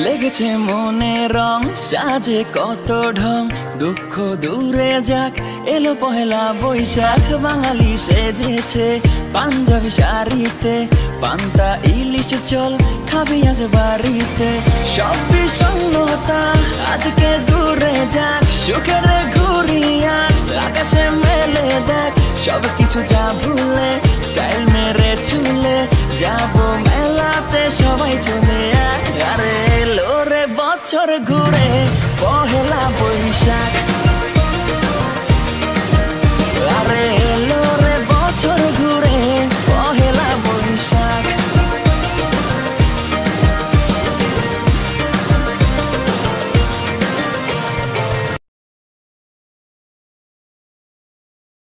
লেগেছে মনে রং সাজে কত ঢং দুঃখ দূরে যাক এলো পহেলা বৈশাখ বাঙালি সেজেছে পাঞ্জাবি শাড়িতে পান্তা ইলিশ চল খাবি আজ বাড়িতে সব বিষণ্ণতা আজকে দূরে যাক সুখের ঘুরি আজ আকাশে মেলে দেখ সব কিছু যা ভুলে স্টাইল মেরে চুলে যাবো মেলাতে সবাই চলে আরে এলো রে বছর ঘুরে